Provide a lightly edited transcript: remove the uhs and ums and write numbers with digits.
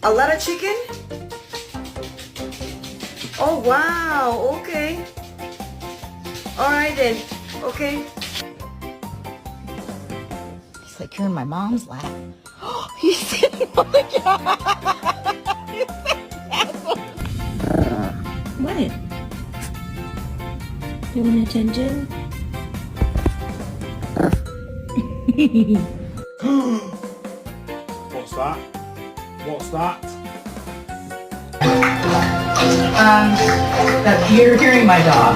A lot of chicken? Oh, wow. Okay. All right then. Okay. It's like you're in my mom's lap. He's sitting on the couch. What? You want attention? What's that? What's that? That you're hearing my dog.